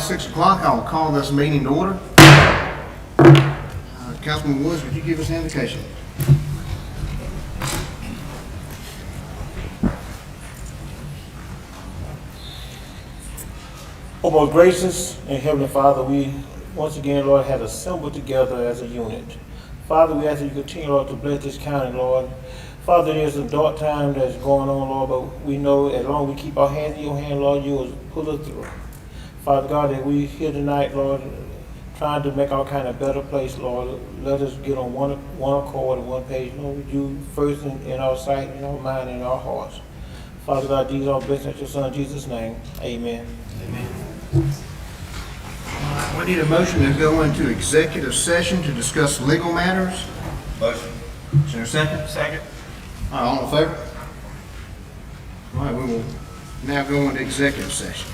6 o'clock. I will call this meeting to order. Councilman Woods, would you give us an invocation? O most gracious and Heavenly Father, we once again, Lord, have assembled together as a unit. Father, we ask that you continue, Lord, to bless this county, Lord. Father, there's a dark time that's going on, Lord, but we know as long as we keep our hands in your hand, Lord, you will pull us through. Father God, that we here tonight, Lord, trying to make our kind of better place, Lord. Let us get on one accord and one page, Lord, with you first in our sight, in our mind, and in our hearts. Father God, these are blessings in your Son, Jesus' name. Amen. Amen. We need a motion to go into executive session to discuss legal matters. Motion. Is there a second? Second. All in favor? All right, we will now go into executive session.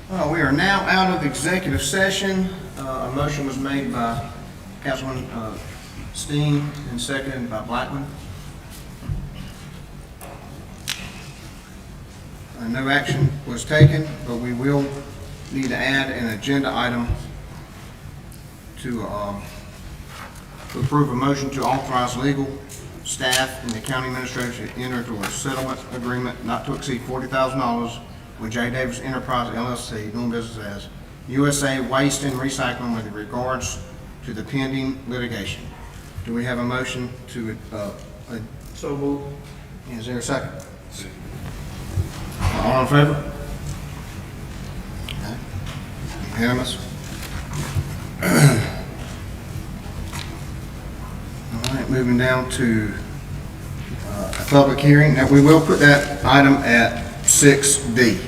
We are now out of executive session. A motion was made by Councilman Steen and seconded by Blackman. No action was taken, but we will need to add an agenda item to approve a motion to authorize legal staff and the county administrator to enter into a settlement agreement not to exceed $40,000 with J. Davis Enterprise LLC, doing business as USA Waste and Recycling with regards to the pending litigation. Do we have a motion to, So moved. is there a second? All in favor? Okay. Unanimous? All right, moving down to a public hearing. Now, we will put that item at 6D.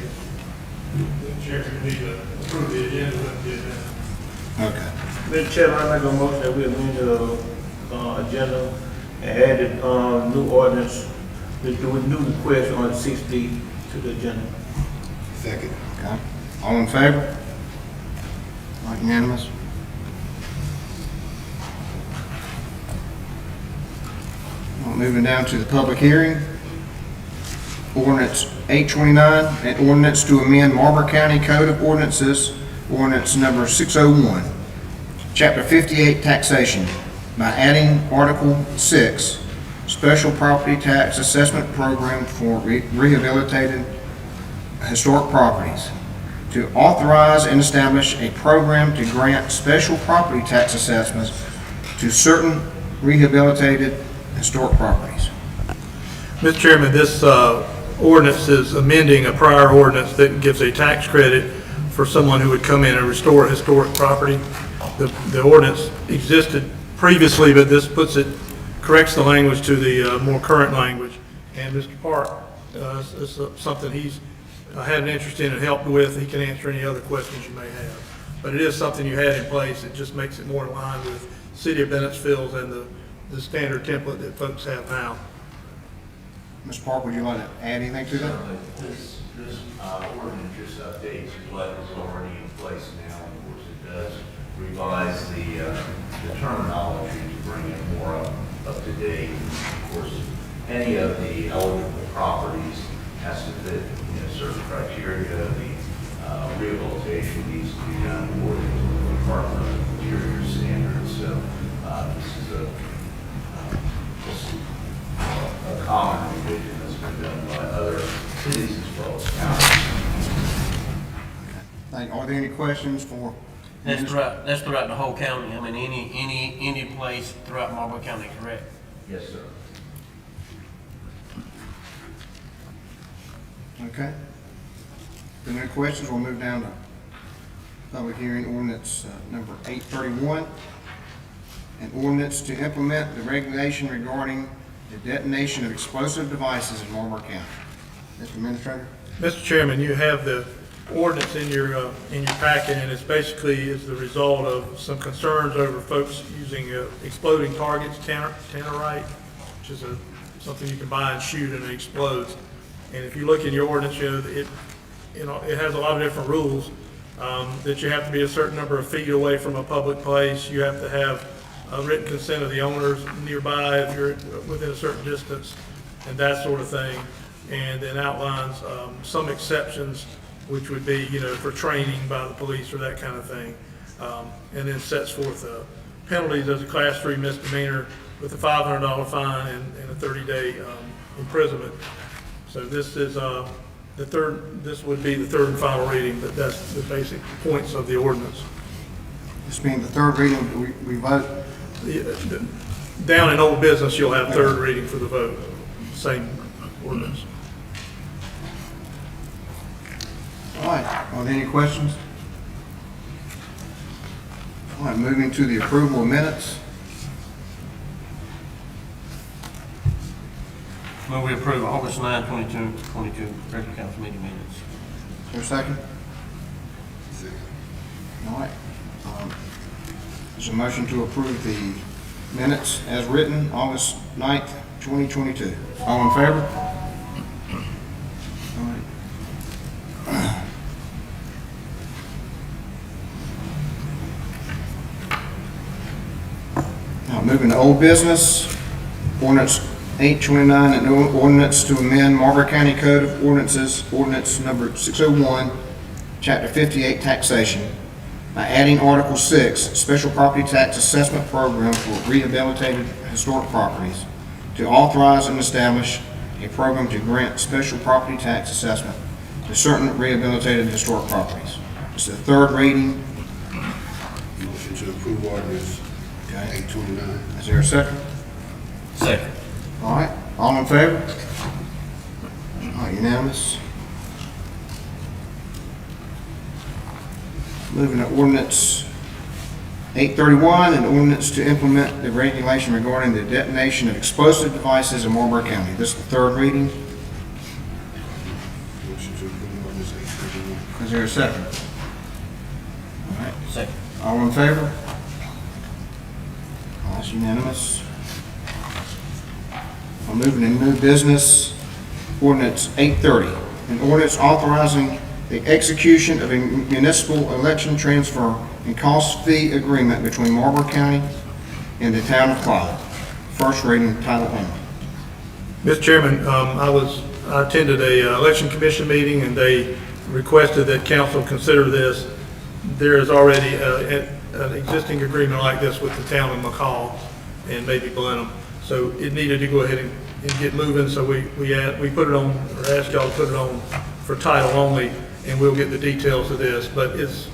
Chairman, we need to approve the agenda. Okay. Mr. Chairman, I make a motion that we amend the agenda and add new ordinance with new request on 6D to the agenda. Second. Okay. All in favor? All right, unanimous? Well, moving down to the public hearing. Ordinance 829, an ordinance to amend Marlboro County Code of Ordinances, ordinance number 601, Chapter 58, Taxation, by adding Article 6, Special Property Tax Assessment Program for Rehabilitated Historic Properties, to authorize and establish a program to grant special property tax assessments to certain rehabilitated historic properties. Mr. Chairman, this ordinance is amending a prior ordinance that gives a tax credit for someone who would come in and restore a historic property. The ordinance existed previously, but this corrects the language to the more current language. And Mr. Park, is something he's had an interest in and helped with. He can answer any other questions you may have. But it is something you had in place. It just makes it more in line with City of Bennettsville's and the standard template that folks have now. Mr. Park, would you like to add anything to that? This ordinance just updates what is already in place now. Of course, it does revise the terminology to bring it more up to date. Of course, any of the eligible properties has to fit certain criteria. The rehabilitation needs to be done according to the Department of Interior standards. So this is a common revision that's been done by other cities as well as counties. Are there any questions for? That's throughout the whole county. I mean, any place throughout Marlboro County, correct? Yes, sir. Okay. If there are no questions, we'll move down to public hearing ordinance number 831. An ordinance to implement the regulation regarding the detonation of explosive devices in Marlboro County. Mr. Administrator? Mr. Chairman, you have the ordinance in your packet, and it's basically is the result of some concerns over folks using exploding targets, tannerite, which is something you can buy and shoot and it explodes. And if you look in your ordinance, it has a lot of different rules that you have to be a certain number of feet away from a public place. You have to have written consent of the owners nearby if you're within a certain distance, and that sort of thing. And then outlines some exceptions, which would be, for training by the police or that kind of thing. And then sets forth penalties as a Class 3 misdemeanor with a $500 fine and a 30-day imprisonment. So this is this would be the third and final reading, but that's the basic points of the ordinance. This being the third reading, we vote. Down in old business, you'll have third reading for the vote, same ordinance. All right, are there any questions? All right, moving to the approval of minutes. Move we approve August 9, 2022 regular council meeting minutes. Is there a second? All right. There's a motion to approve the minutes as written, August 9th, 2022. All in favor? All right. Moving to old business, ordinance 829, an ordinance to amend Marlboro County Code of Ordinances, ordinance number 601, chapter 58, taxation, by adding Article 6, special property tax assessment program for rehabilitated historic properties, to authorize and establish a program to grant special property tax assessment to certain rehabilitated historic properties. It's the third reading. Motion to approve ordinance Okay. 829. Is there a second? Second. All right, all in favor? All right, unanimous. Moving to ordinance 831, an ordinance to implement the regulation regarding the detonation of explosive devices in Marlboro County. This is the third reading. Motion to approve ordinance 831. Is there a second? All right, Second. all in favor? All that's unanimous. I'm moving to new business, ordinance 830, an ordinance authorizing the execution of a municipal election transfer and cost fee agreement between Marlboro County and the town of Clyde. First reading, title only. Mr. Chairman, I attended a election commission meeting, and they requested that council consider this. There is already an existing agreement like this with the town of McCall and maybe Blenheim, so it needed to go ahead and get moving. So we put it on, or asked y'all to put it on for title only, and we'll get the details of this. But it's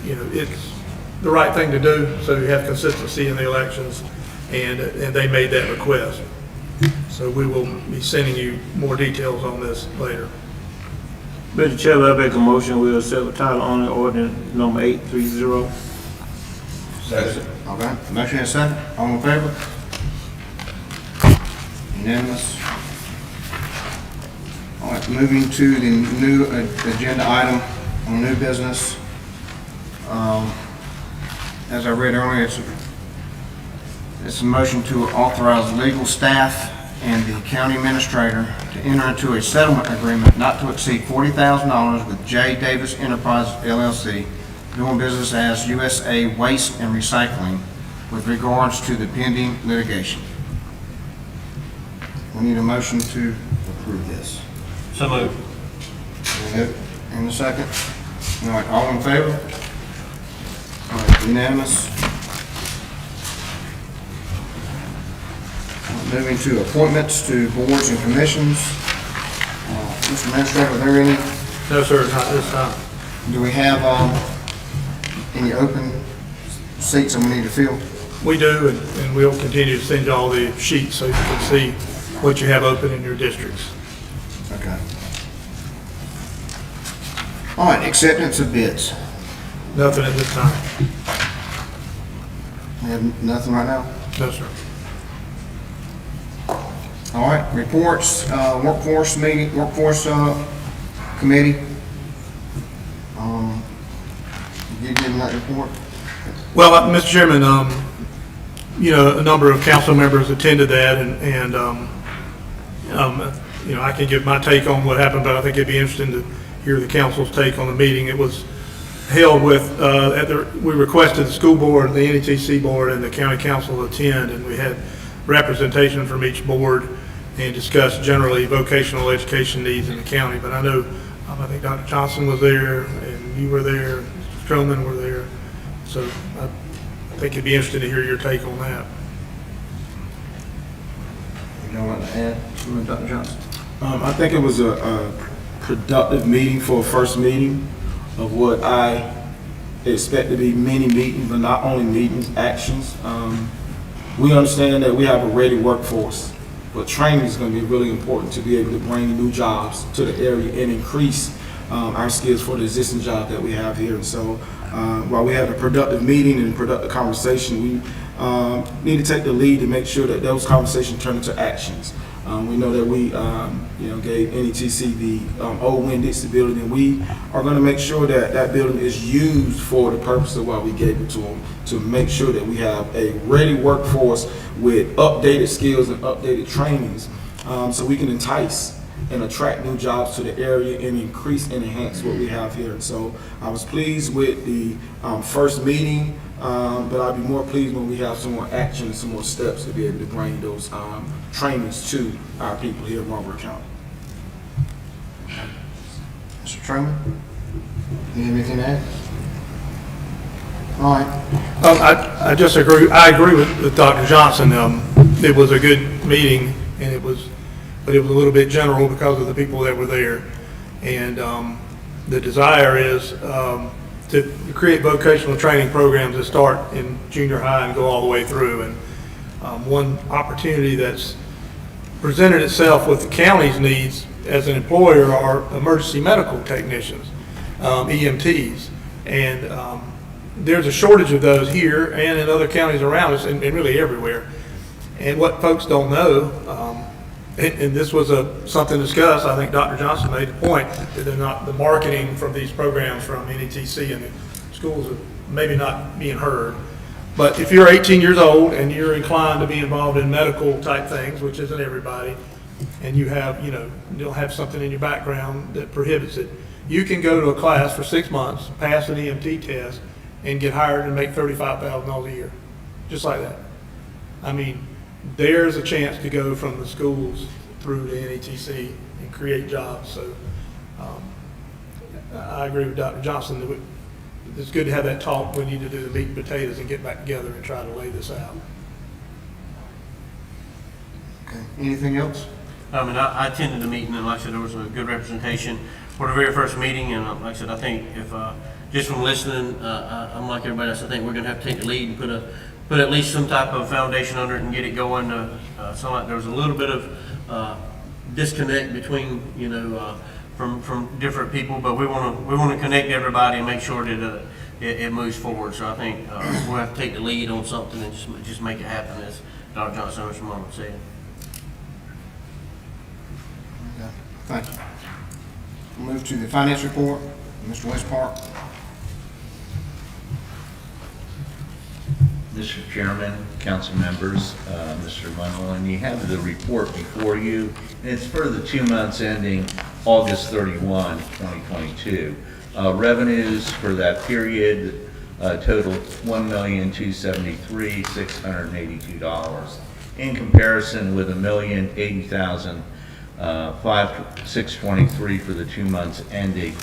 the right thing to do, so you have consistency in the elections, and they made that request. So we will be sending you more details on this later. Mr. Chairman, I make a motion, we'll accept the title on ordinance number 830. Second. Okay, motion and second, all in favor? Unanimous. All right, moving to the new agenda item on new business. As I read earlier, it's a motion to authorize legal staff and the county administrator to enter into a settlement agreement not to exceed $40,000 with J. Davis Enterprises LLC, doing business as USA Waste and Recycling, with regards to the pending litigation. We need a motion to approve this. So moved. And a second? All right, all in favor? All right, unanimous. Moving to appointments to boards and commissions. Mr. Administrator, are there any, No, sir, not this time. do we have any open seats that we need to fill? We do, and we'll continue to send you all the sheets so you can see what you have open in your districts. Okay. All right, acceptance of bids. Nothing at this time. We have nothing right now? No, sir. All right, reports, workforce meeting, committee. You give that report? Well, Mr. Chairman, a number of council members attended that, and I can give my take on what happened, but I think it'd be interesting to hear the council's take on the meeting. It was held with, we requested the school board, the NETC board, and the county council attend, and we had representation from each board and discussed generally vocational education needs in the county. But I know, I think Dr. Johnson was there, and you were there, Mr. Stroman were there, so I think it'd be interesting to hear your take on that. You don't want to add, Dr. Johnson? I think it was a productive meeting for a first meeting of what I expect to be many meetings, but not only meetings, actions. We understand that we have a ready workforce, but training is going to be really important to be able to bring new jobs to the area and increase our skills for the existing job that we have here. And so while we had a productive meeting and a productive conversation, we need to take the lead to make sure that those conversations turn into actions. We know that we gave NETC the old Winn-Dixie building, and we are going to make sure that that building is used for the purpose of why we gave it to them, to make sure that we have a ready workforce with updated skills and updated trainings, so we can entice and attract new jobs to the area and increase and enhance what we have here. So I was pleased with the first meeting, but I'll be more pleased when we have some more action and some more steps to be able to bring those trainings to our people here in Marlboro County. Mr. Truman, you have anything to add? All right. I just agree, I agree with Dr. Johnson. It was a good meeting, and but it was a little bit general because of the people that were there. And the desire is to create vocational training programs that start in junior high and go all the way through. And one opportunity that's presented itself with the county's needs as an employer are emergency medical technicians, EMTs. And there's a shortage of those here and in other counties around us, and really everywhere. And what folks don't know, and this was something discussed, I think Dr. Johnson made the point, that they're not, the marketing from these programs from NETC and the schools are maybe not being heard. But if you're 18 years old and you're inclined to be involved in medical type things, which isn't everybody, and you have, you'll have something in your background that prohibits it, you can go to a class for 6 months, pass an EMT test, and get hired and make $35,000 a year, just like that. I mean, there's a chance to go from the schools through to NETC and create jobs. So I agree with Dr. Johnson that it's good to have that talk. We need to do the meat and potatoes and get back together and try to lay this out. Okay. Anything else? I mean, I attended the meeting, and like I said, there was a good representation for the very first meeting, and like I said, I think if, just from listening, I'm like everybody else, I think we're gonna have to take the lead and put at least some type of foundation under it and get it going. Sound like there was a little bit of disconnect between, from different people, but we want to connect everybody and make sure that it moves forward. So I think we'll have to take the lead on something and just make it happen, as Dr. Johnson and Mr. Mullin said. Okay. Thank you. We'll move to the finance report. Mr. Westpark. Mr. Chairman, council members, Mr. Munwell, you have the report before you. And it's for the 2 months ending August 31, 2022. Revenues for that period totaled $1,273,682. In comparison with $1,080,623 for the 2 months ending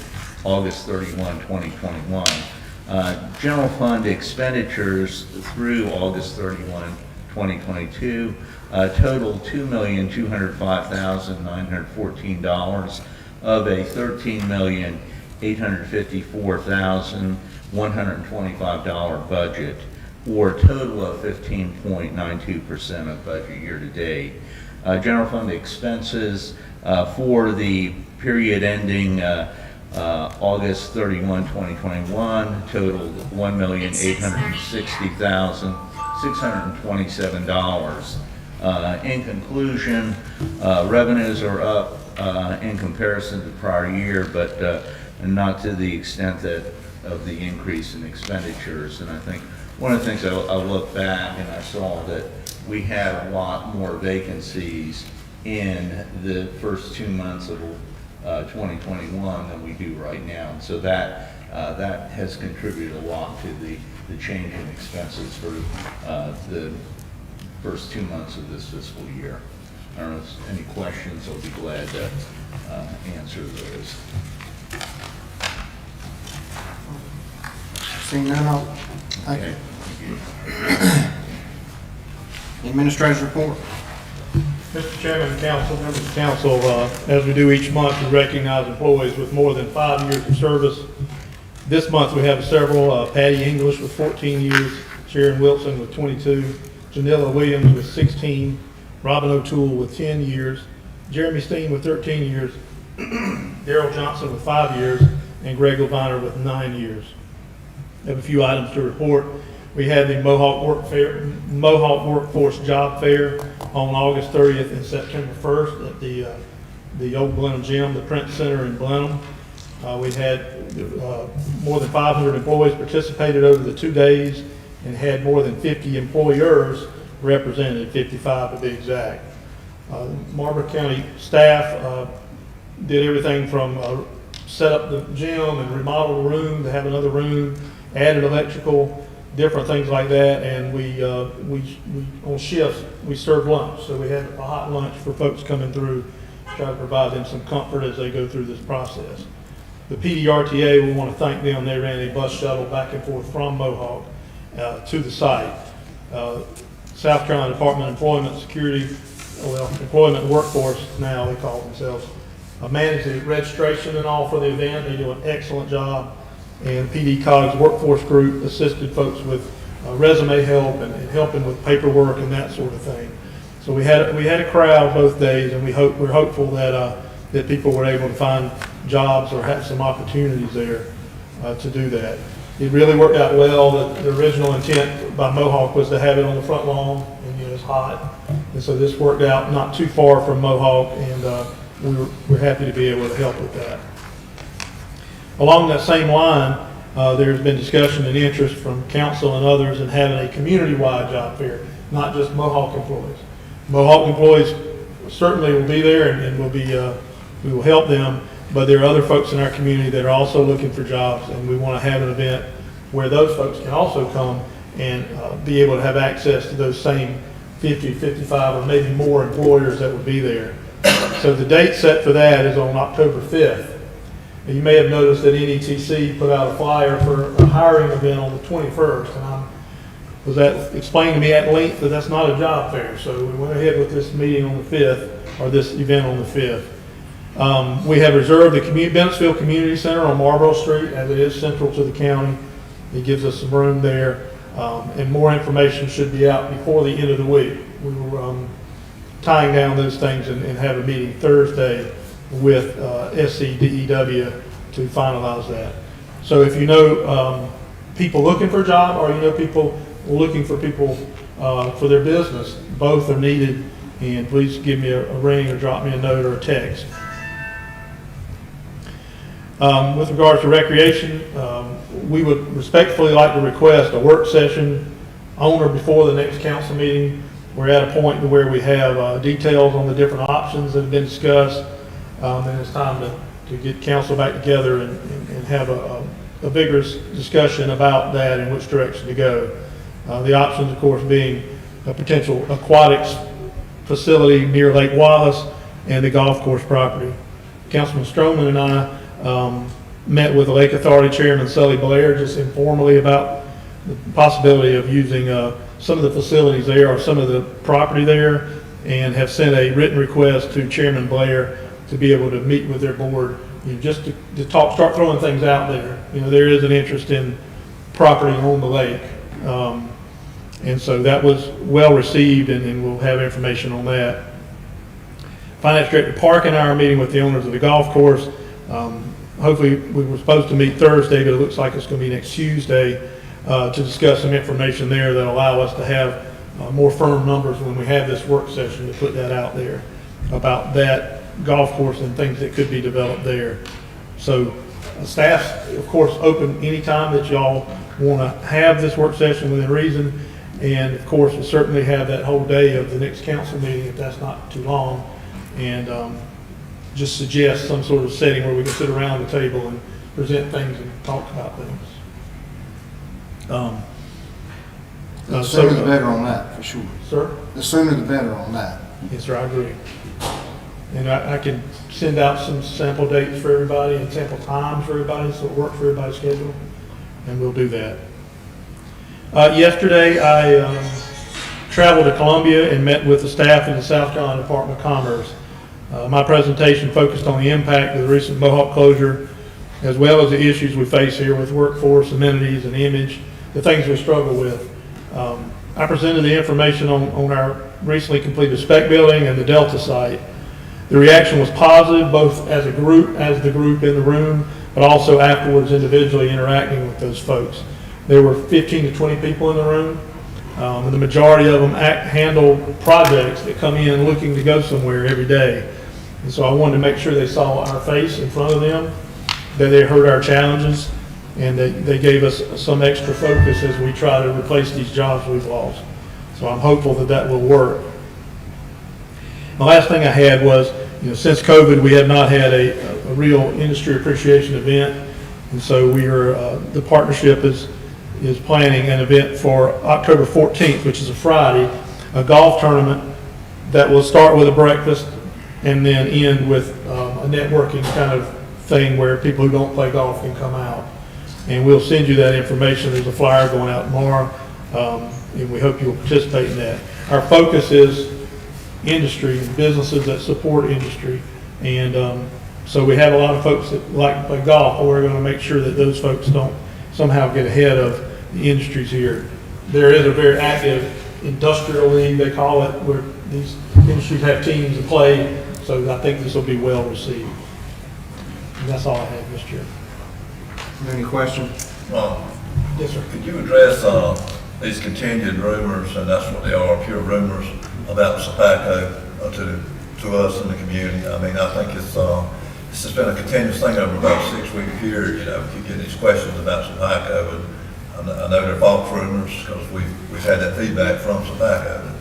August 31, 2021. General fund expenditures through August 31, 2022 totaled $2,205,914 of a $13,854,125 budget, or a total of 15.92% of budget year to date. General fund expenses for the period ending August 31, 2021 totaled $1,860,627. In conclusion, revenues are up in comparison to the prior year, but not to the extent of the increase in expenditures. And I think one of the things I look back and I saw that we had a lot more vacancies in the first 2 months of 2021 than we do right now. And so that has contributed a lot to the change in expenses for the first 2 months of this fiscal year. I don't know if there's any questions. I'll be glad to answer those. Seeing none, thank you. Administrator's report. Mr. Chairman and council, members of council, as we do each month, we recognize employees with more than 5 years of service. This month we have several, Patty English with 14 years, Sharon Wilson with 22, Janilla Williams with 16, Robin O'Toole with 10 years, Jeremy Steen with 13 years, Daryl Johnson with 5 years, and Greg Leviner with 9 years. I have a few items to report. We had the Mohawk Workforce Job Fair on August 30th and September 1st at the old Blenheim Gym, the Print Center in Blenheim. We had more than 500 employees participated over the 2 days and had more than 50 employers represented, 55 to be exact. Marlboro County staff did everything from set up the gym and remodel the room to have another room, added electrical, different things like that. And we on shifts, we served lunch. So we had a hot lunch for folks coming through, try to provide them some comfort as they go through this process. The PDRTA, we want to thank them. They ran a bus shuttle back and forth from Mohawk to the site. South Carolina Department of Employment Security, Employment Workforce now they call themselves, managed the registration and all for the event. They do an excellent job. And PD College Workforce Group assisted folks with resume help and helping with paperwork and that sort of thing. So we had a crowd both days, and we're hopeful that people were able to find jobs or have some opportunities there to do that. It really worked out well. The original intent by Mohawk was to have it on the front lawn, and it's hot, and so this worked out not too far from Mohawk, and we're happy to be able to help with that. Along that same line, there's been discussion and interest from council and others in having a community-wide job fair, not just Mohawk employees. Mohawk employees certainly will be there, and we will help them, but there are other folks in our community that are also looking for jobs, and we want to have an event where those folks can also come and be able to have access to those same 50, 55, or maybe more employers that would be there. So the date set for that is on October 5th. And you may have noticed that NETC put out a flyer for a hiring event on the 21st, and explained to me at length that that's not a job fair. So we went ahead with this meeting on the 5th, or this event on the 5th. We have reserved the Bennettsville Community Center on Marlboro Street, as it is central to the county. It gives us some room there, and more information should be out before the end of the week. We were tying down those things and have a meeting Thursday with SCDEW to finalize that. So if you know people looking for a job, or you know people looking for people for their business, both are needed, and please give me a ring or drop me a note or a text. With regards to recreation, we would respectfully like to request a work session on or before the next council meeting. We're at a point where we have details on the different options that have been discussed, and it's time to get council back together and have a vigorous discussion about that and which direction to go. The options, of course, being a potential aquatics facility near Lake Wallace and the golf course property. Councilman Stroman and I met with the Lake Authority Chairman Sully Blair just informally about the possibility of using some of the facilities there or some of the property there, and have sent a written request to Chairman Blair to be able to meet with their board, just to start throwing things out there. There is an interest in property on the lake, and so that was well received, and we'll have information on that. Finance Director Park and I are meeting with the owners of the golf course. Hopefully, we were supposed to meet Thursday, but it looks like it's going to be next Tuesday to discuss some information there that allow us to have more firm numbers when we have this work session, to put that out there about that golf course and things that could be developed there. So staff's, of course, open anytime that y'all want to have this work session within reason. And of course, we'll certainly have that whole day of the next council meeting if that's not too long. And just suggest some sort of setting where we can sit around the table and present things and talk about things. The sooner the better on that, for sure. Sir? The sooner the better on that. Yes, sir, I agree. And I can send out some sample dates for everybody and sample times for everybody, so it works for everybody's schedule, and we'll do that. Yesterday, I traveled to Columbia and met with the staff in the South Carolina Department of Commerce. My presentation focused on the impact of the recent Mohawk closure, as well as the issues we face here with workforce, amenities, and image, the things we struggle with. I presented the information on our recently completed spec building and the Delta site. The reaction was positive, both as a group, as the group in the room, but also afterwards individually interacting with those folks. There were 15 to 20 people in the room, and the majority of them handle projects that come in looking to go somewhere every day. And so I wanted to make sure they saw our face in front of them, that they heard our challenges, and they gave us some extra focus as we try to replace these jobs we've lost. So I'm hopeful that that will work. The last thing I had was, since COVID, we have not had a real industry appreciation event. And so the partnership is planning an event for October 14th, which is a Friday, a golf tournament that will start with a breakfast and then end with a networking kind of thing where people who don't play golf can come out. And we'll send you that information. There's a flyer going out tomorrow, and we hope you'll participate in that. Our focus is industry and businesses that support industry. And so we have a lot of folks that like to play golf, but we're going to make sure that those folks don't somehow get ahead of the industries here. There is a very active industrial league, they call it, where these industries have teams to play. So I think this will be well received. And that's all I have, Mr. Chairman. Any questions? Yes, sir. Could you address these continued rumors, and that's what they are, pure rumors, about tobacco to us in the community? I mean, I think it's has been a continuous thing over about a 6-week period. Keep getting these questions about tobacco, and I know they're false rumors because we've had that feedback from tobacco.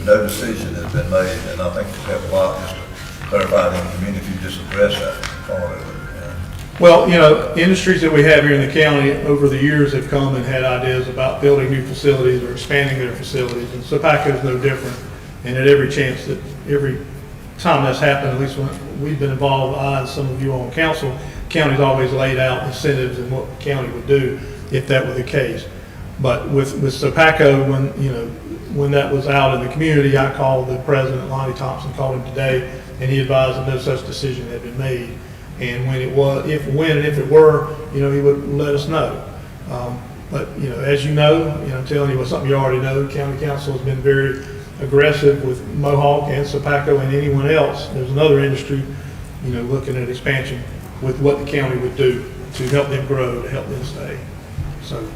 No decision has been made, and I think it's helped a lot just to clarify in the community if you just address that part of it. Well, industries that we have here in the county over the years have come and had ideas about building new facilities or expanding their facilities, and tobacco is no different. And at every chance that every time that's happened, at least when we've been involved, I and some of you on council, the county's always laid out incentives and what the county would do if that were the case. But with tobacco, when that was out in the community, I called the president, Lonnie Thompson, called him today, and he advised that no such decision had been made. And when it were, he would let us know. But as you know, I'm telling you something you already know. County Council has been very aggressive with Mohawk and Sopaco and anyone else. There's another industry, looking at expansion with what the county would do to help them grow, to help them stay. So,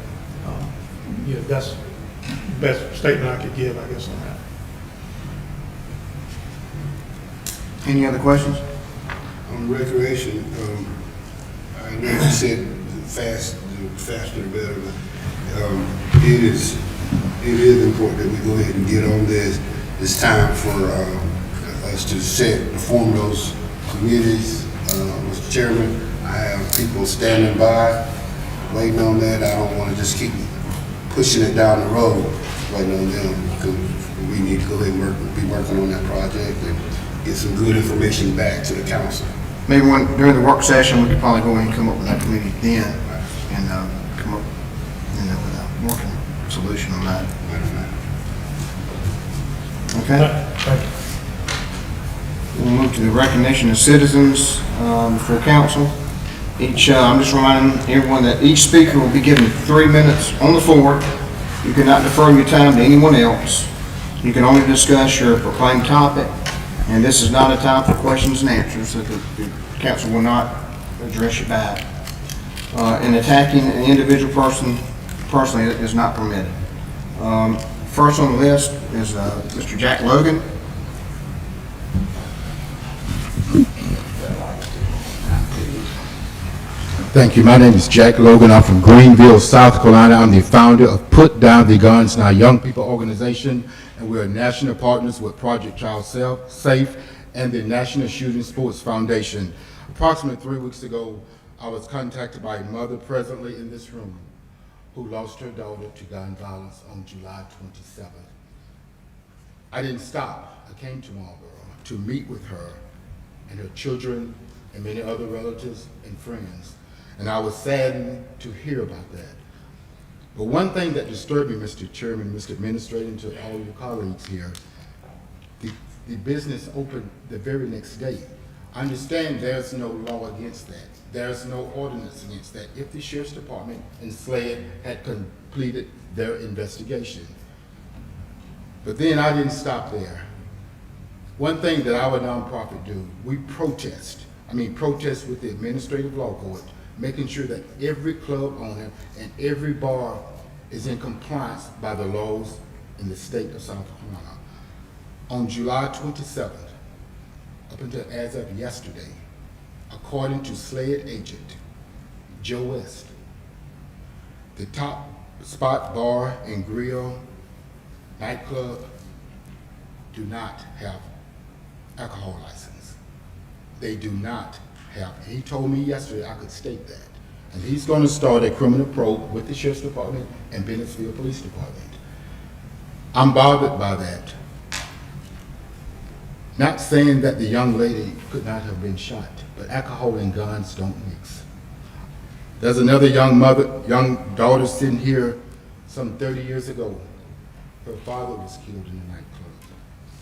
that's the best statement I could give, I guess, on that. Any other questions? On recreation, I know you said the faster the better, but it is important that we go ahead and get on this. It's time for us to form those committees. Mr. Chairman, I have people standing by, waiting on that. I don't want to just keep pushing it down the road, waiting on them, because we need to go ahead and be working on that project and get some good information back to the council. Maybe during the work session, we could probably go ahead and come up with that committee then and come up with a working solution on that. Okay? Thank you. We'll move to the recognition of citizens for council. I'm just reminding everyone that each speaker will be given 3 minutes on the floor. You cannot defer your time to anyone else. You can only discuss your proclaimed topic. And this is not a time for questions and answers, so the council will not address you back. And attacking an individual person personally is not permitted. First on the list is Mr. Jack Logan. Thank you. My name is Jack Logan. I'm from Greenville, South Carolina. I'm the founder of Put Down the Guns, our young people organization, and we're national partners with Project Child Safe and the National Shooting Sports Foundation. Approximately 3 weeks ago, I was contacted by a mother presently in this room who lost her daughter to gun violence on July 27th. I didn't stop. I came to Marlboro to meet with her and her children and many other relatives and friends. And I was saddened to hear about that. But one thing that disturbed me, Mr. Chairman, Mr. Administrator, and to all your colleagues here, the business opened the very next day. I understand there's no law against that. There's no ordinance against that if the Sheriff's Department and SLED had completed their investigation. But then I didn't stop there. One thing that our nonprofit do, we protest with the administrative law court, making sure that every club owner and every bar is in compliance by the laws in the state of South Carolina. On July 27th, up until as of yesterday, according to SLED agent Joe West, the Top Spot Bar and Grill nightclub do not have alcohol license. they do not have. He told me yesterday I could state that. And he's going to start a criminal probe with the Sheriff's Department and Bennettsville Police Department. I'm bothered by that. Not saying that the young lady could not have been shot, but alcohol and guns don't mix. There's another young daughter sitting here some 30 years ago. Her father was killed in a nightclub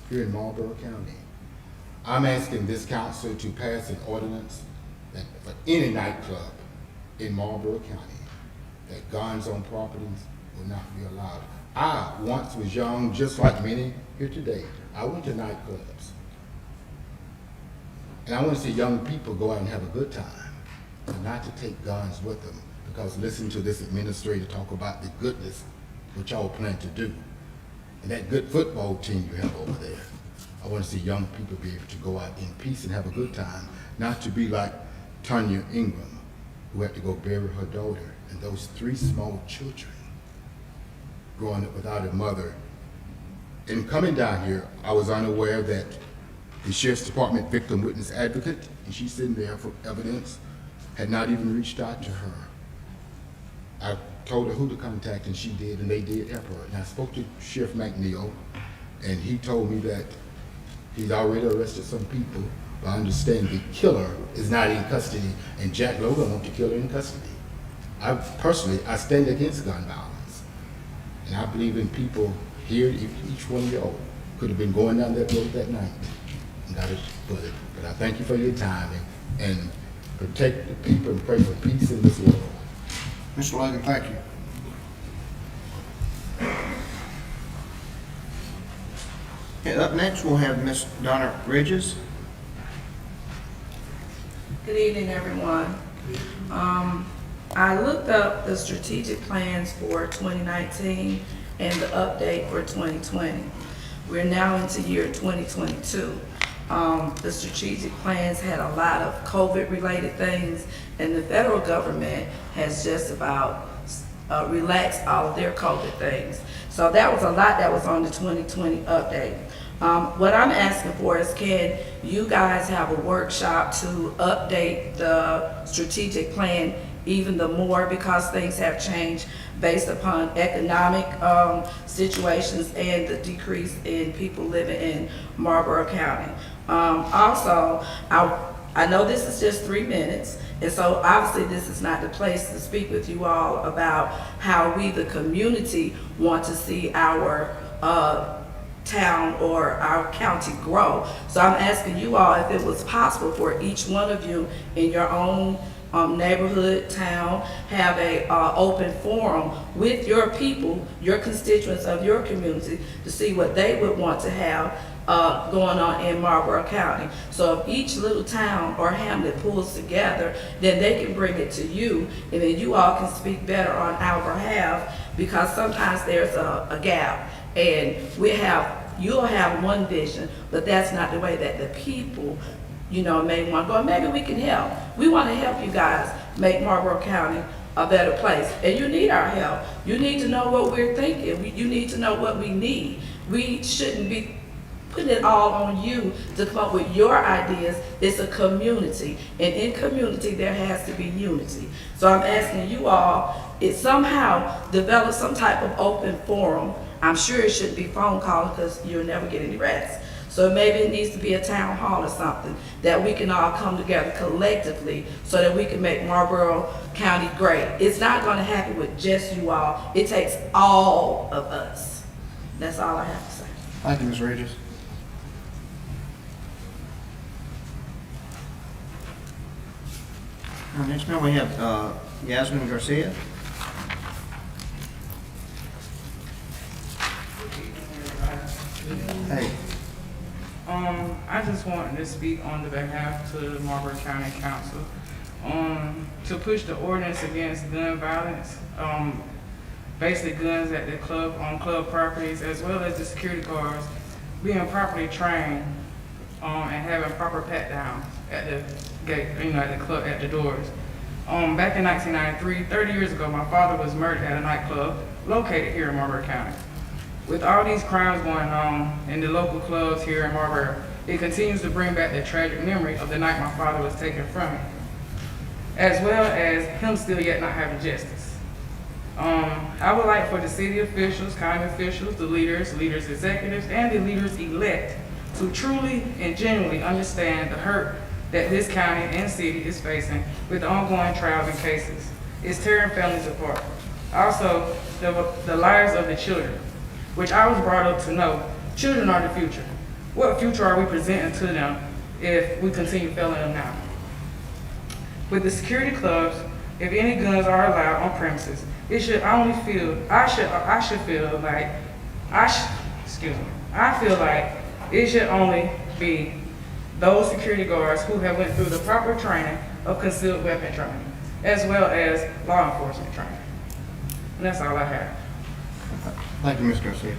here in Marlboro County. I'm asking this council to pass an ordinance that for any nightclub in Marlboro County, that guns on properties will not be allowed. I once was young, just like many here today. I went to nightclubs. And I want to see young people go out and have a good time, and not to take guns with them, because listen to this administrator talk about the goodness what y'all plan to do. And that good football team you have over there. I want to see young people be able to go out in peace and have a good time, not to be like Tanya Ingram, who had to go bury her daughter, and those 3 small children growing up without a mother. In coming down here, I was unaware that the Sheriff's Department victim witness advocate, and she's sitting there for evidence, had not even reached out to her. I told her who to contact, and she did, and they did help her. And I spoke to Sheriff McNeil, and he told me that he's already arrested some people, but I understand the killer is not in custody, and Jack Logan wants the killer in custody. I stand against gun violence, and I believe in people here, each one of y'all could have been going down that road that night and got it bullet. But I thank you for your time, and protect the people and pray for peace in this world. Mr. Logan, thank you. Okay, up next, we'll have Miss Donna Bridges. Good evening, everyone. I looked up the strategic plans for 2019 and the update for 2020. We're now into year 2022. The strategic plans had a lot of COVID-related things, and the federal government has just about relaxed all of their COVID things. So that was a lot that was on the 2020 update. What I'm asking for is, can you guys have a workshop to update the strategic plan even the more, because things have changed based upon economic situations and the decrease in people living in Marlboro County. Also, I know this is just 3 minutes, and so obviously this is not the place to speak with you all about how we, the community, want to see our town or our county grow. So I'm asking you all if it was possible for each one of you in your own neighborhood, town, have a open forum with your people, your constituents of your community, to see what they would want to have going on in Marlboro County. So if each little town or hamlet pulls together, then they can bring it to you, and then you all can speak better on our behalf, because sometimes there's a gap, and you'll have one vision, but that's not the way that the people, may want to go. And maybe we can help. We want to help you guys make Marlboro County a better place, and you need our help. You need to know what we're thinking. You need to know what we need. We shouldn't be putting it all on you to come up with your ideas. It's a community, and in community there has to be unity. So I'm asking you all, it somehow develop some type of open forum. I'm sure it shouldn't be phone calling, because you'll never get any rest. So maybe it needs to be a town hall or something that we can all come together collectively so that we can make Marlboro County great. It's not going to happen with just you all. It takes all of us. That's all I have to say. Thank you, Ms. Regis. Next now we have Yasmin Garcia. Hey. I just wanted to speak on the behalf to the Marlboro County Council to push the ordinance against gun violence, basically guns at the club, on club properties, as well as the security guards being properly trained and having proper pat downs at the gate, at the club, at the doors. Back in 1993, 30 years ago, my father was murdered at a nightclub located here in Marlboro County. With all these crimes going on in the local clubs here in Marlboro, it continues to bring back the tragic memory of the night my father was taken from me, as well as him still yet not having justice. I would like for the city officials, county officials, the leaders executives, and the leaders elect to truly and genuinely understand the hurt that this county and city is facing with the ongoing trials and cases. It's tearing families apart. Also, the lives of the children, which I was brought up to know, children are the future. What future are we presenting to them if we continue failing them now? With the security clubs, if any guns are allowed on premises, I feel like it should only be those security guards who have went through the proper training of concealed weapon training, as well as law enforcement training. And that's all I have. Thank you, Ms. Garcia.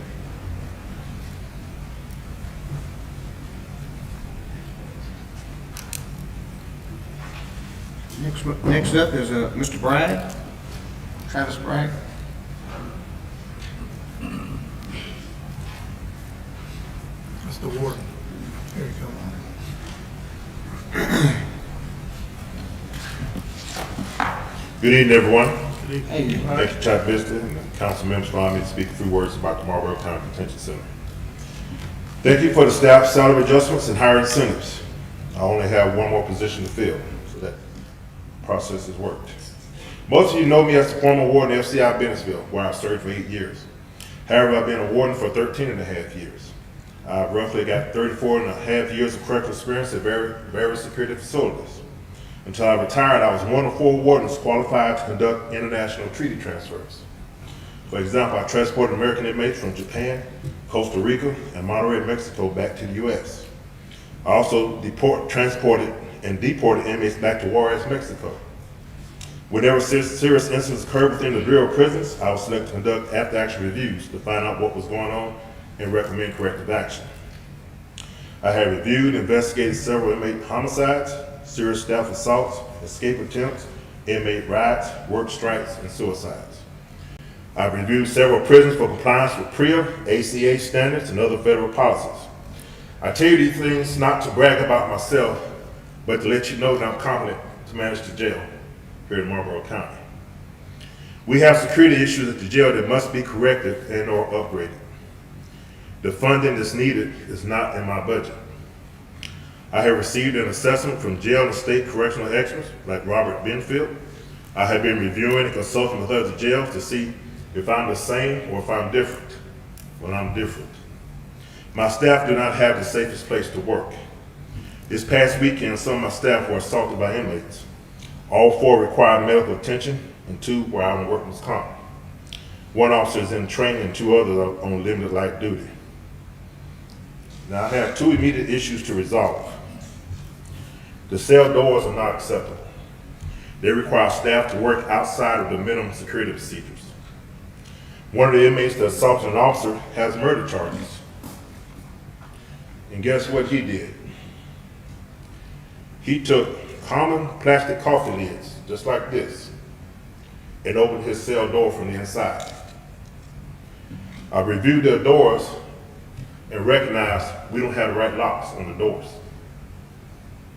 Next up is Mr. Bragg, Travis Bragg. That's the warden. Here you go. Good evening, everyone. Hey, Thank you, Chuck Vista, and the council members for allowing me to speak a few words about the Marlboro County Detention Center. Thank you for the staff salary adjustments and higher incentives. I only have one more position to fill, so that process has worked. Most of you know me as the former warden of FCI Bennettsville, where I served for 8 years. However, I've been a warden for 13 and a half years. I've roughly got 34 and a half years of correctional experience at various security facilities. Until I retired, I was one of 4 wardens qualified to conduct international treaty transfers. For example, I transported American inmates from Japan, Costa Rica, and Monterrey, Mexico back to the U.S. I also transported and deported inmates back to Juarez, Mexico. Whenever serious incidents occurred within the Bureau of Prisons, I was selected to conduct after-action reviews to find out what was going on and recommend corrective action. I have reviewed and investigated several inmate homicides, serious staff assaults, escape attempts, inmate riots, work strikes, and suicides. I've reviewed several prisons for compliance with PREA, ACA standards, and other federal policies. I tell you these things not to brag about myself, but to let you know that I'm competent to manage the jail here in Marlboro County. We have security issues at the jail that must be corrected and or upgraded. The funding that's needed is not in my budget. I have received an assessment from jail and state correctional experts like Robert Benfield. I have been reviewing and consulting with other jails to see if I'm the same or if I'm different. Well, I'm different. My staff do not have the safest place to work. This past weekend, some of my staff were assaulted by inmates. All 4 required medical attention and 2 were out on workman's comp. 1 officer is in training and 2 others are on limited light duty. Now I have 2 immediate issues to resolve. The cell doors are not acceptable. They require staff to work outside of the minimum security procedures. One of the inmates that assaulted an officer has murder charges. And guess what he did? He took common plastic coffee lids, just like this, and opened his cell door from the inside. I reviewed the doors and recognized we don't have the right locks on the doors.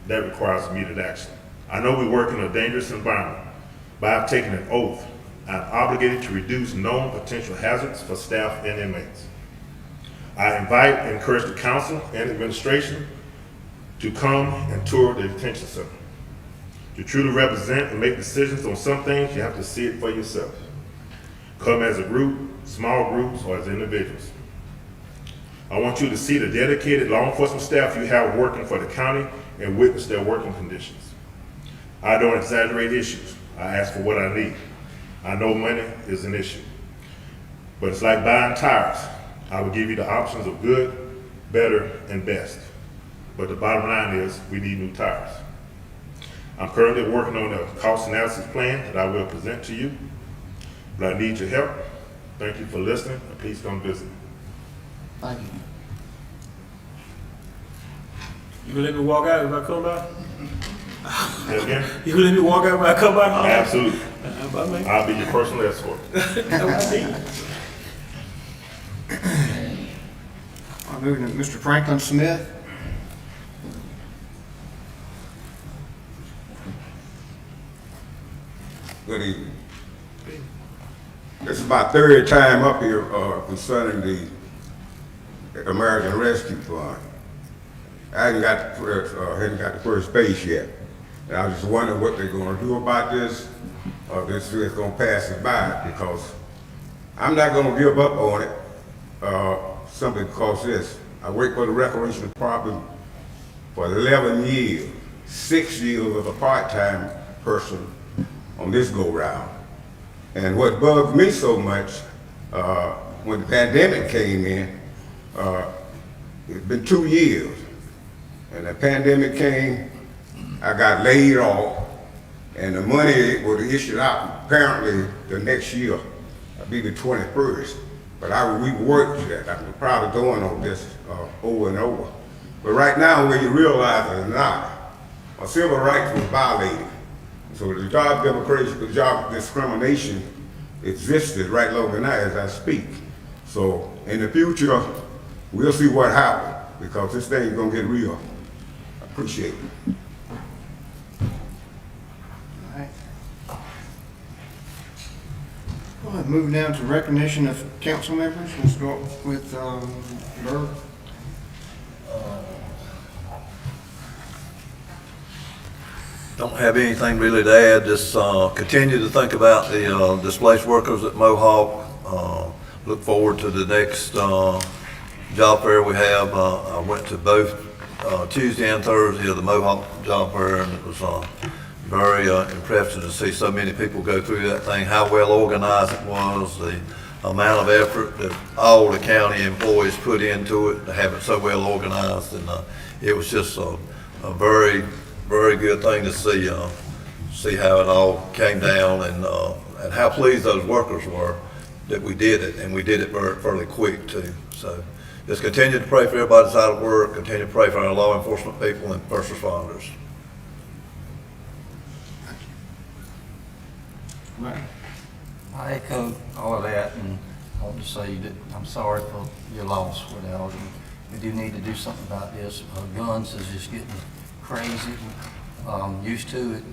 That requires immediate action. I know we work in a dangerous environment, but I've taken an oath. I'm obligated to reduce known potential hazards for staff and inmates. I invite and encourage the council and administration to come and tour the detention center. To truly represent and make decisions on some things, you have to see it for yourself. Come as a group, small groups, or as individuals. I want you to see the dedicated law enforcement staff you have working for the county and witness their working conditions. I don't exaggerate issues. I ask for what I need. I know money is an issue, but it's like buying tires. I will give you the options of good, better, and best. But the bottom line is we need new tires. I'm currently working on a cost analysis plan that I will present to you, but I need your help. Thank you for listening, and please come visit. Thank you. You gonna let me walk out if I come by? Say again? You gonna let me walk out when I come by? Absolutely. How about me? I'll be your personal escort. I'm moving to Mr. Franklin Smith. my third time up here concerning the American Rescue Fund. I hadn't got the first page yet. And I was just wondering what they're gonna do about this, or this is gonna pass it by, because I'm not gonna give up on it, simply because this. I worked for the Recreation Department for 11 years, 6 years as a part-time person on this go-round. And what bugged me so much, when the pandemic came in, it's been 2 years, and the pandemic came, I got laid off, and the money was issued out apparently the next year, I'll be the 21st. But we worked that. I'm proud of doing all this over and over. But right now, whether you realize it or not, our civil rights was violated. So the job discrimination existed right longer now as I speak. So in the future, we'll see what happens, because this thing is gonna get real. I appreciate it. All right, moving down to recognition of council members. We'll start with Burr. Don't have anything really to add. Just continue to think about the displaced workers at Mohawk. Look forward to the next job fair we have. I went to both Tuesday and Thursday of the Mohawk job fair, and it was very impressive to see so many people go through that thing, how well organized it was, the amount of effort that all the county employees put into it to have it so well organized. And it was just a very, very good thing to see how it all came down, and how pleased those workers were that we did it, and we did it fairly quick too. So just continue to pray for everybody that's out of work, continue to pray for our law enforcement people and first responders. Right. I echo all of that, and I want to say that I'm sorry for your loss with Al. We do need to do something about this. Guns is just getting crazy. Used to it,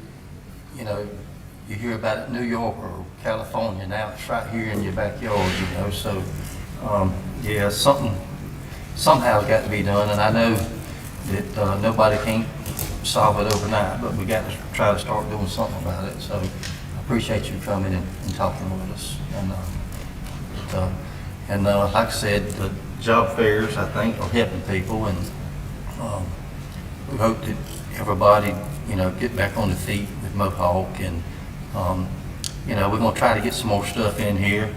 you know, you hear about it in New York or California. Now it's right here in your backyard, you know. So, yeah, somehow's got to be done, and I know that nobody can solve it overnight, but we got to try to start doing something about it. So appreciate you coming and talking with us. And like I said, the job fairs, I think, are helping people, and we hope that everybody, you know, get back on the feet with Mohawk, and you know, we're going to try to get some more stuff in here.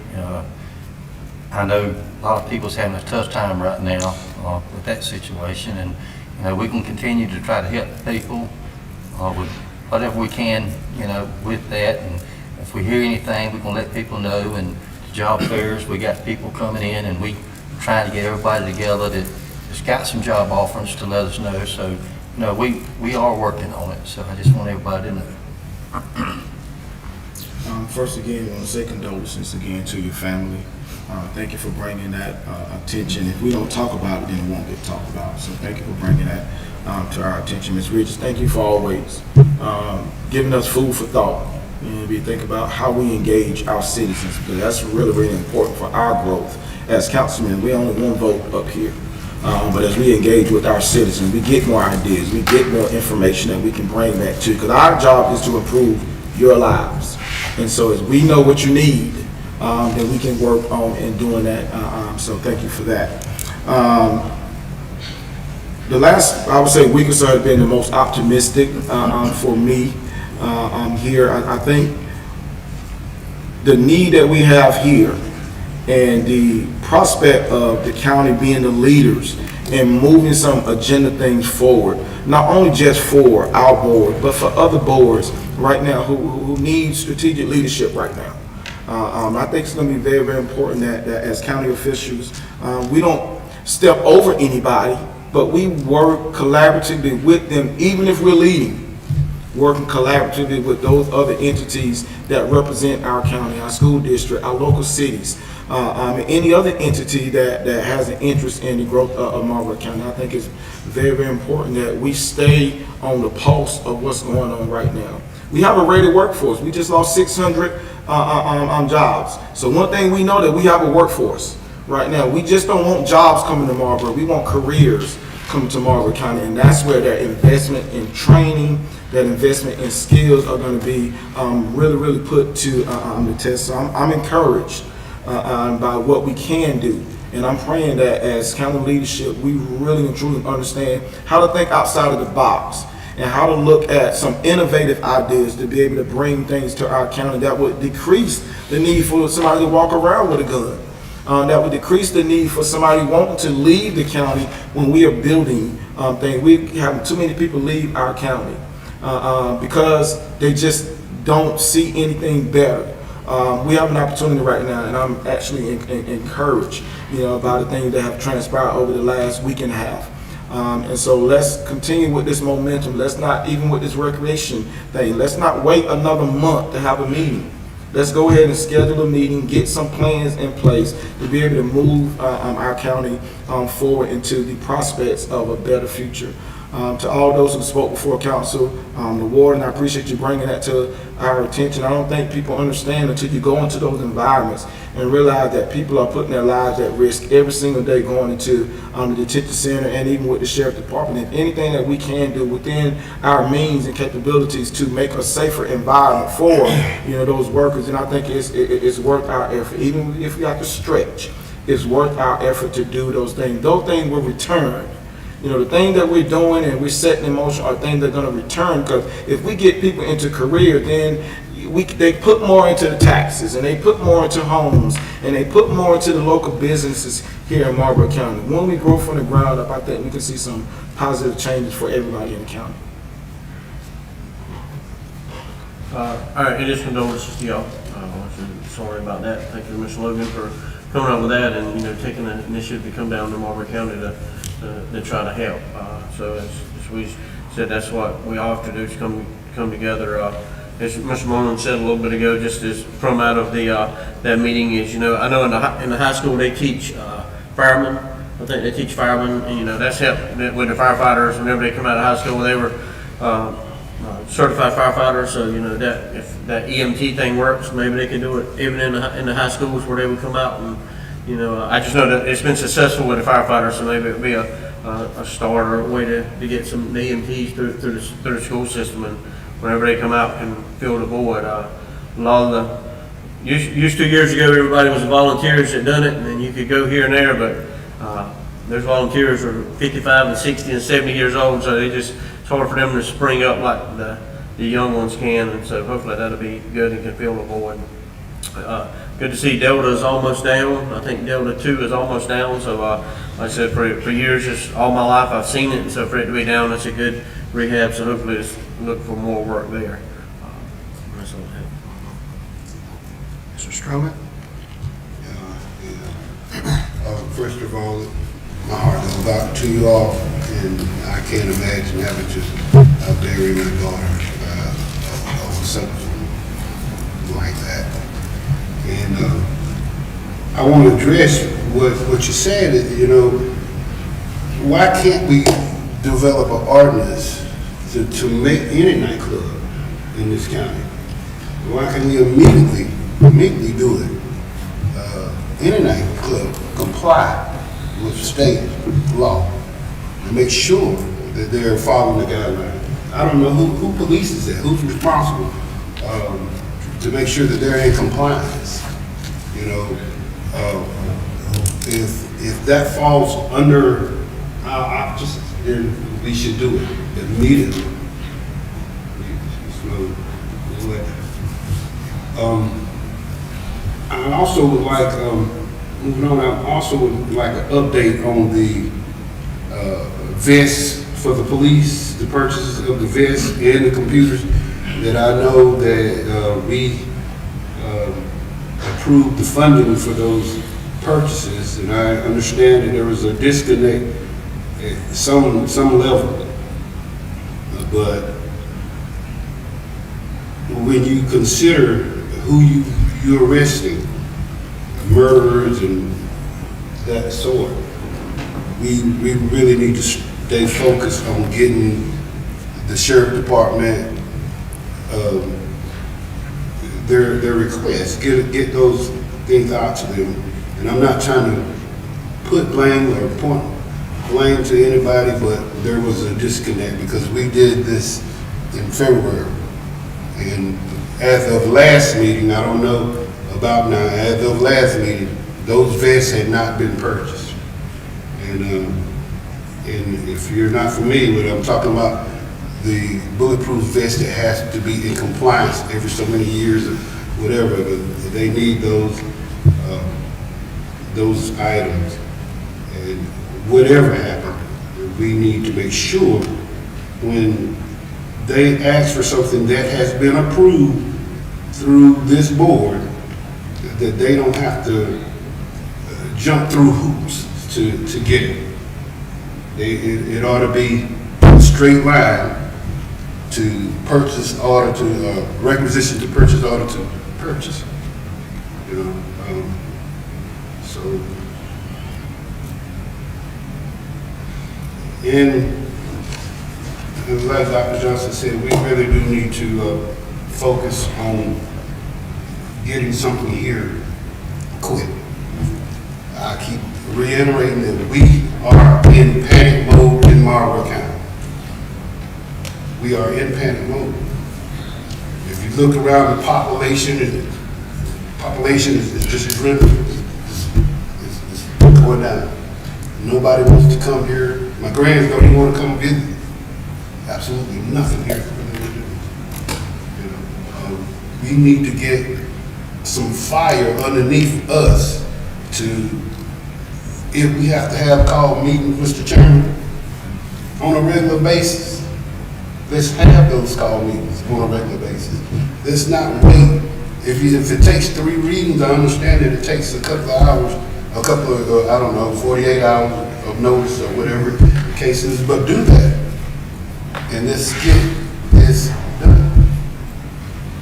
I know a lot of people's having a tough time right now with that situation, and you know, we can continue to try to help people with whatever we can, you know, with that. And if we hear anything, we're going to let people know. And job fairs, we got people coming in, and we trying to get everybody together that's got some job offerings to let us know. So, you know, we are working on it. So I just want everybody to know. First, again, I want to say condolences again to your family. Thank you for bringing that attention. If we don't talk about it, then it won't get talked about. So thank you for bringing that to our attention. Ms. Regis, thank you for always giving us food for thought. And we think about how we engage our citizens, because that's really, really important for our growth. As councilmen, we only one vote up here. But as we engage with our citizens, we get more ideas, we get more information that we can bring back to, because our job is to improve your lives. And so as we know what you need, then we can work on in doing that. So thank you for that. The last, I would say, week or so has been the most optimistic for me here. I think the need that we have here and the prospect of the county being the leaders and moving some agenda things forward, not only just for our board, but for other boards right now who need strategic leadership right now. I think it's going to be very, very important that as county officials, we don't step over anybody, but we work collaboratively with them, even if we're leading, working collaboratively with those other entities that represent our county, our school district, our local cities, and any other entity that has an interest in the growth of Marlboro County. I think it's very, very important that we stay on the pulse of what's going on right now. We have a rated workforce. We just lost 600 jobs. So one thing we know that we have a workforce right now. We just don't want jobs coming to Marlboro. We want careers coming to Marlboro County, and that's where that investment in training, that investment in skills are going to be really put to the test. So I'm encouraged by what we can do. And I'm praying that as county leadership, we really and truly understand how to think outside of the box and how to look at some innovative ideas to be able to bring things to our county that would decrease the need for somebody to walk around with a gun. That would decrease the need for somebody wanting to leave the county when we are building things. We have too many people leave our county because they just don't see anything better. We have an opportunity right now, and I'm actually encouraged, by the things that have transpired over the last week and a half. And so let's continue with this momentum. Let's not, even with this recreation thing, let's not wait another month to have a meeting. Let's go ahead and schedule a meeting, get some plans in place to be able to move our county forward into the prospects of a better future. To all those who spoke before council, the warden, I appreciate you bringing that to our attention. I don't think people understand until you go into those environments and realize that people are putting their lives at risk every single day going into the detention center and even with the sheriff department. If anything that we can do within our means and capabilities to make a safer environment for those workers, and I think it's worth our effort. Even if we have to stretch, it's worth our effort to do those things. Those things will return. The thing that we're doing and we're setting in motion are things that are going to return, because if we get people into career, then they put more into the taxes, and they put more into homes, and they put more into the local businesses here in Marlboro County. When we grow from the ground up, I think we can see some positive changes for everybody in the county. All right, it is condolences to y'all. Sorry about that. Thank you, Mr. Logan, for coming up with that and taking the initiative to come down to Marlboro County to try to help. So as we said, that's what we all have to do is come together. As Mr. Moreland said a little bit ago, just as from out of the that meeting is, I know in the high school they teach firemen. I think they teach firemen, and that's helped with the firefighters whenever they come out of high school. They were certified firefighters, so that if that EMT thing works, maybe they can do it even in the high schools where they would come out. And I just know that it's been successful with the firefighters, so maybe it would be a start or a way to get some EMTs through the school system, and whenever they come out can fill the void. A lot of the used to years ago, everybody was volunteers that done it, and then you could go here and there, but there's volunteers who are 55 and 60 and 70 years old, so it's hard for them to spring up like the young ones can, and so hopefully that'll be good and can fill the void. Good to see Delta is almost down. I think Delta 2 is almost down. So like I said, for years, just all my life I've seen it, and so for it to be down, that's a good rehab. So hopefully just look for more work there. That's all I have. Mr. Stroman? First of all, my heart goes out to you all, and I can't imagine having to bury my daughter over something like that. And I want to address what you said. Why can't we develop an ordinance to make any nightclub in this county? Why can't we immediately do it? Any nightclub comply with state law and make sure that they're following the guidelines. I don't know who polices that, who's responsible to make sure that they're in compliance. If that falls under our office, then we should do it immediately. I also would like, moving on, I also would like an update on the vests for the police, the purchases of the vests and the computers. That I know that we approved the funding for those purchases, and I understand that there was a disconnect at some level. But when you consider who you're arresting, murderers and that sort, we really need to stay focused on getting the sheriff department their requests, get those things out to them. And I'm not trying to put blame or point blame to anybody, but there was a disconnect because we did this in February. And as of last meeting, I don't know about now, as of last meeting, those vests had not been purchased. And if you're not familiar with it, I'm talking about the bulletproof vest that has to be in compliance every so many years or whatever, but they need those items. And whatever happened, we need to make sure when they ask for something that has been approved through this board, that they don't have to jump through hoops to get it. It ought to be a straight line to purchase order to requisition to purchase order to purchase. You know, so like Dr. Johnson said, we really do need to focus on getting something here quick. I keep reiterating that we are in panic mode in Marlboro County. We are in panic mode. If you look around the population, and population is just dwindling. It's going down. Nobody wants to come here. My grands don't even want to come visit. Absolutely nothing here for them to do. You know, we need to get some fire underneath us to, if we have to have call meetings, Mr. Chairman, on a regular basis, let's have those call meetings on a regular basis. Let's not wait. If it takes 3 readings, I understand that it takes a couple of hours, I don't know, 48 hours of notice or whatever the case is, but do that. And let's get this done.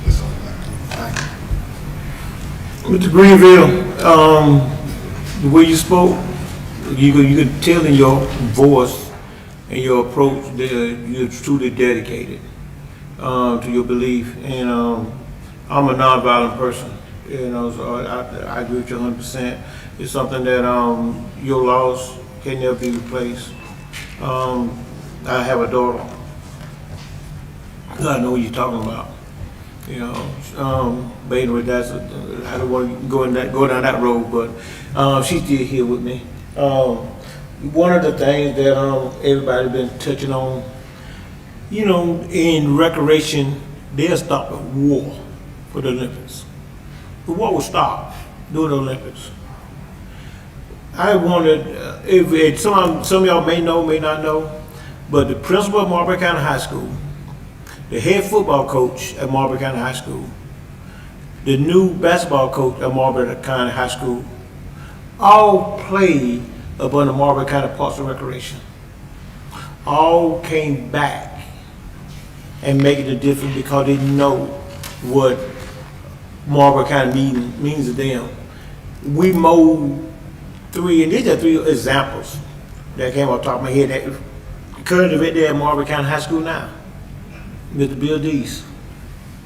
That's all I got. Mr. Greenville, the way you spoke, you could tell in your voice and your approach that you're truly dedicated to your belief. And I'm a nonviolent person, you know, so I agree with you 100%. It's something that your laws can never be replaced. I have a daughter. I know what you're talking about. You know, but anyway, I don't want to go down that road, but she's still here with me. One of the things that everybody been touching on, you know, in recreation, they'll stop a war for the Olympics. The war will stop during the Olympics. I wondered if some of y'all may know, may not know, but the principal of Marlboro County High School, the head football coach at Marlboro County High School, the new basketball coach at Marlboro County High School, all played up under Marlboro County Parks and Recreation. All came back and making a difference because they know what Marlboro County means to them. We mowed 3, and these are 3 examples that came off the top of my head that currently right there at Marlboro County High School now. Mr. Bill Deese,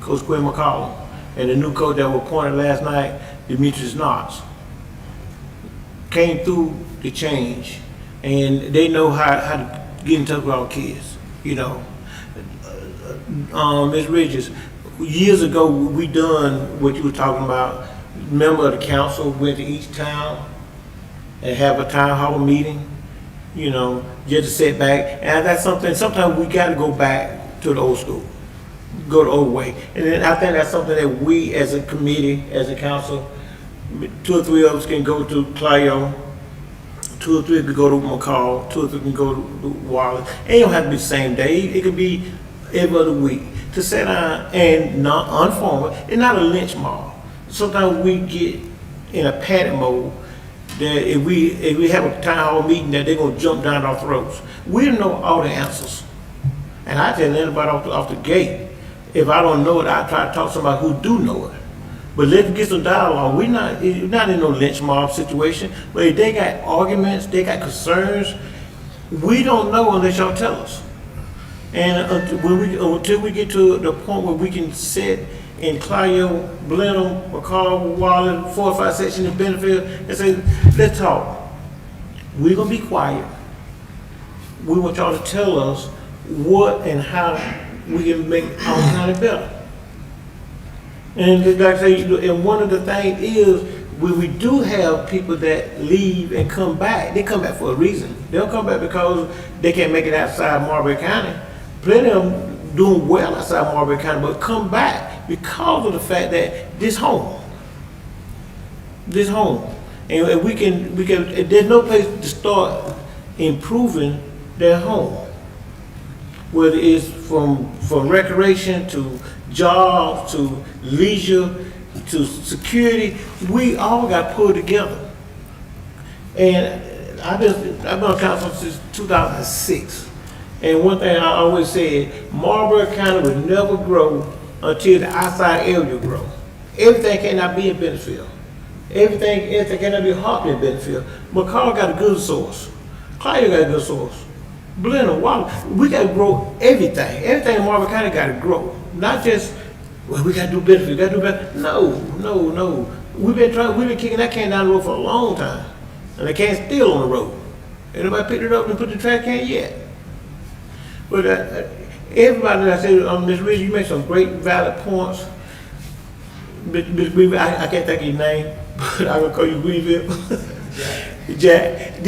Coach Quinn McCollum, and the new coach that was appointed last night, Demetrius Knox, came through the change, and they know how to get in touch with our kids, you know. Ms. Bridges, years ago, we done what you were talking about. Member of the council went to each town and have a town hall meeting, you know, just to sit back. And that's something, sometimes we got to go back to the old school, go the old way. And then I think that's something that we as a committee, as a council, 2 or 3 of us can go to Clio, 2 or 3 can go to McCall, 2 or 3 can go to Wallace. It don't have to be the same day. It could be every other week to sit down and not unformal. It's not a lynch mob. Sometimes we get in a panic mode that if we have a town hall meeting that they're gonna jump down our throats. We don't know all the answers. And I tell anybody off the gate, if I don't know it, I try to talk to somebody who do know it. But let's get some dialogue. We're not in no lynch mob situation, but if they got arguments, they got concerns, we don't know unless y'all tell us. And until we get to the point where we can sit in Claudia, Blenheim, McCall, Waller, 4 or 5 sections in Bentonville, and say, let's talk. We're gonna be quiet. We want y'all to tell us what and how we can make our county better. And like I say, and one of the things is, when we do have people that leave and come back, they come back for a reason. They don't come back because they can't make it outside Marlboro County. Plenty of them doing well outside Marlboro County, but come back because of the fact that this home. And we can, there's no place to start improving their home. Whether it's from recreation to jobs to leisure to security, we all got pulled together. And I've been on council since 2006. And one thing I always said, Marlboro County would never grow until the outside area grow. Everything cannot be in Bentonville. Everything cannot be hot in Bentonville. McCall got a good source. Claudia got a good source. Blenheim, Waller, we got to grow everything. Everything in Marlboro County got to grow. Not just, well, we got to do better, we got to do better. No. We've been kicking that can down the road for a long time. And the can's still on the road. Ain't nobody picked it up and put the trash can yet. But everybody that I said, Ms. Ridge, you made some great valid points. I can't think of your name, but I'm gonna call you Greenville. Jack.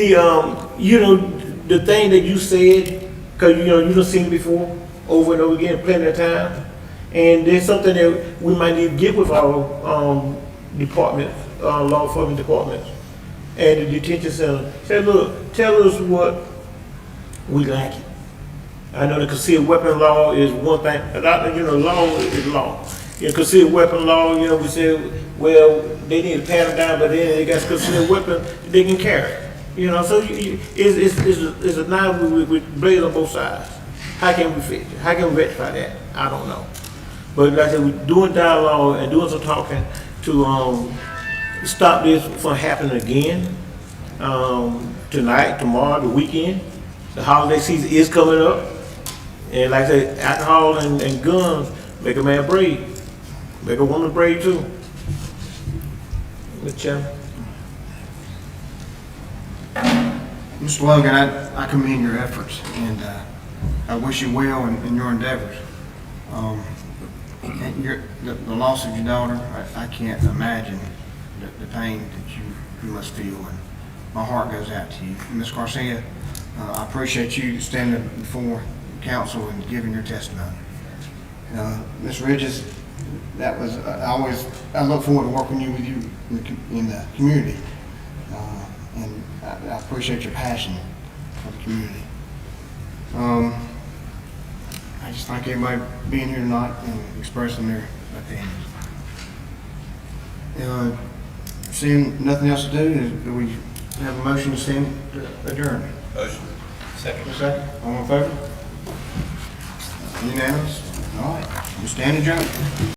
The thing that you said, because you done seen it before, over and over again, plenty of times. And there's something that we might need to get with our departments, law enforcement departments, and the detention center. Say, look, tell us what we lacking. I know the concealed weapon law is one thing. Law is law. Concealed weapon law, we say, well, they need to pat them down, but then they got concealed weapon they can carry. So it's a knife with blades on both sides. How can we fix it? How can we rectify that? I don't know. But like I said, we're doing dialogue and doing some talking to stop this from happening again. Tonight, tomorrow, the weekend. The holiday season is coming up. And like I said, alcohol and guns make a man brave. Make a woman brave too. Mr. Chairman. Mr. Logan, I commend your efforts, and I wish you well in your endeavors. And the loss of your daughter, I can't imagine the pain that you must feel, and my heart goes out to you. Ms. Garcia, I appreciate you standing before council and giving your testimony. Ms. Ridges, that was I look forward to working with you in the community, and I appreciate your passion for the community. I just thank everybody being here tonight and expressing their opinions. Seeing nothing else to do we have a motion to stand adjourned? Motion. Second. All in favor? Unanimous? All right. We stand adjourned.